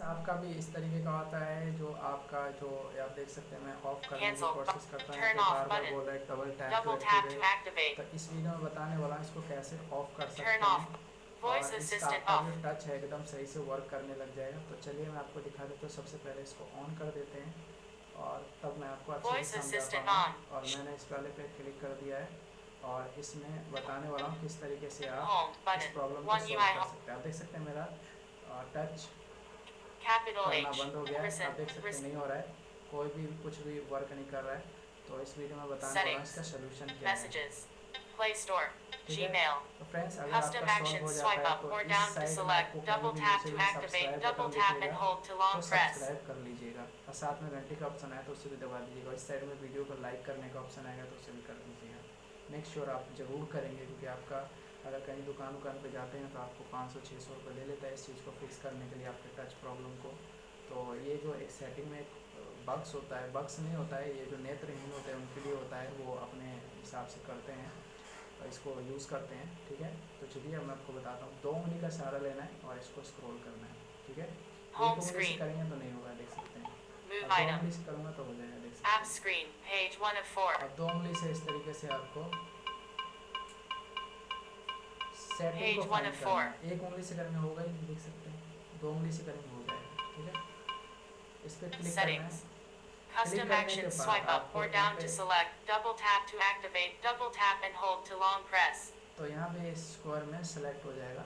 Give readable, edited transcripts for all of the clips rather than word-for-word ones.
आपका भी इस तरीके का होता है जो आपका जो आप देख सकते हैं मैं ऑफ करने की कोशिश करता हूँ तो बार बार बोल रहा है डबल टैप टू एक्टिवेट। तो इस वीडियो में बताने वाला हूँ इसको कैसे ऑफ कर सकते हैं और इसका आपका जो टच है एकदम सही से वर्क करने लग जाएगा। तो चलिए मैं आपको दिखा देता हूँ। सबसे पहले इसको ऑन कर देते हैं और तब मैं आपको अच्छे से समझा पाऊँगा। और मैंने इस वाले पे क्लिक कर दिया है और इसमें बताने वाला हूँ किस तरीके से आप इस प्रॉब्लम को सॉल्व कर सकते हैं। आप देख सकते हैं मेरा टच करना बंद हो गया है। आप देख सकते हैं नहीं हो रहा है, कोई भी कुछ भी वर्क नहीं कर रहा है। तो इस वीडियो में बताने वाला हूँ इसका सोल्यूशन क्या है। Play Store, ठीक है Gmail, तो फ्रेंड्स अगर custom आपका सॉल्व हो actions, जाता swipe है up तो or इस down to साइड में select, आपको कहीं double भी tap नीचे to भी activate, subscribe double button tap दिखेगा and hold to तो long press. सब्सक्राइब कर लीजिएगा और साथ में घंटी का ऑप्शन आया तो उसे भी दबा दीजिएगा। इस साइड में वीडियो को लाइक करने का ऑप्शन आएगा तो उसे भी कर दीजिएगा। मेक श्योर आप ज़रूर करेंगे क्योंकि आपका अगर कहीं दुकान पे जाते हैं तो आपको 500-600 रुपये ले लेता है इस चीज़ को फिक्स करने के लिए आपके टच प्रॉब्लम को। तो ये जो एक सेटिंग में एक बग्स होता है, बग्स नहीं होता है, ये जो नेत्रहीन होते हैं उनके लिए होता है, वो अपने हिसाब से करते हैं और इसको यूज़ करते हैं। ठीक है तो चलिए अब मैं आपको बताता हूँ। 2 उंगली का सहारा लेना है और इसको स्क्रॉल करना है। ठीक है एक उंगली से करेंगे तो नहीं होगा, देख सकते हैं। अब 2 उंगली से करूँगा तो हो जाएगा, देख सकते हैं। App screen, page 1 of 4. अब 2 उंगली से इस तरीके से आपको सेटिंग को Page 1 फाइंड of करना 4. है। एक उंगली से करेंगे होगा ही नहीं, देख सकते हैं। 2 उंगली से करेंगे हो जाएगा। ठीक है इस पर क्लिक करना है। Settings. Custom करने के actions, बाद swipe up आपको or यहाँ down पे to select, double tap to activate, double tap and hold to long press. तो यहाँ पे स्क्वायर में सेलेक्ट हो जाएगा।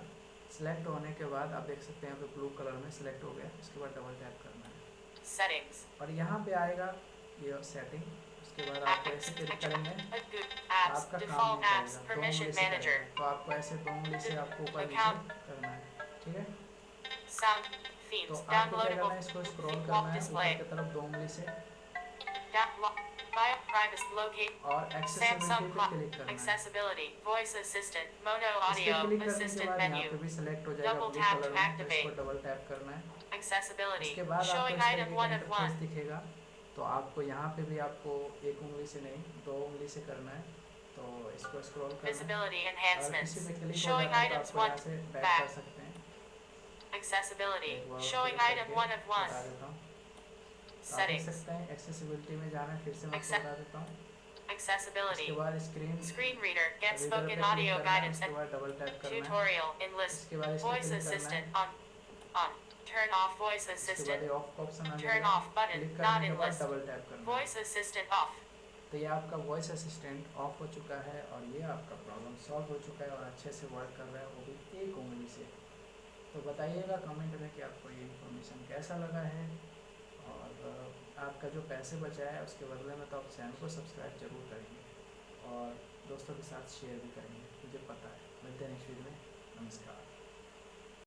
सेलेक्ट होने के बाद आप देख सकते हैं यहाँ पे ब्लू कलर में सेलेक्ट हो गया। उसके बाद डबल टैप करना है Settings. और यहाँ पे आएगा ये सेटिंग। उसके बाद आपको ऐसे क्लिक करेंगे, Apps, आपका काम default नहीं apps, करेगा, 2 permission उंगली से manager. करेगा। तो आपको ऐसे 2 उंगली से आपको ऊपर नीचे Account. करना है। ठीक है Sound, तो themes, आपको क्या करना downloadable, है, इसको स्क्रॉल walk करना है display. ऊपर की तरफ 2 उंगली से Bio, privacy, locate, और एक्सेसिबिलिटी Samsung पे क्लिक करना है। accessibility, voice assistant, mono इस पे audio, क्लिक करने के assistant बाद यहाँ menu, पे भी सिलेक्ट हो जाएगा double blue tap colour to में, तो activate, इसको डबल टैप करना है। accessibility, उसके बाद आपको showing इस तरीके item का 1 of 1, इंटरफेस दिखेगा। तो आपको यहाँ पे भी आपको एक उंगली से नहीं 2 उंगली से करना है। तो इसको स्क्रॉल करना है। visibility अगर enhancements, किसी पे क्लिक हो showing जाता है तो items आपको यहाँ 1, से बैक back, कर सकते हैं। accessibility, एक बार showing क्लिक item करके 1 of 1, बता देता हूँ। तो आप देख settings, सकते हैं एक्सेसिबिलिटी में जाना है, फिर से मैं आपको बता देता हूँ। accessibility, उसके बाद screen reader, get reader spoken पे क्लिक audio करना है, guidance उसके and बाद डबल टैप करना है। tutorial in list, उसके बाद इस पे voice क्लिक करना है। assistant on, turn off voice उसके बाद assistant, ये ऑफ का ऑप्शन आ turn जाएगा। off button, क्लिक not करने के in बाद list, डबल टैप करना है। voice assistant off. तो ये आपका वॉइस असिस्टेंट ऑफ हो चुका है और ये आपका प्रॉब्लम सॉल्व हो चुका है और अच्छे से वर्क कर रहा है, वो भी एक उंगली से। तो बताइएगा कमेंट में कि आपको ये इन्फॉर्मेशन कैसा लगा है और आपका जो पैसे बचा है उसके बदले में तो आप चैनल को सब्सक्राइब जरूर करेंगे और दोस्तों के साथ शेयर भी करेंगे, मुझे पता है। मिलते हैं नेक्स्ट वीडियो में। नमस्कार।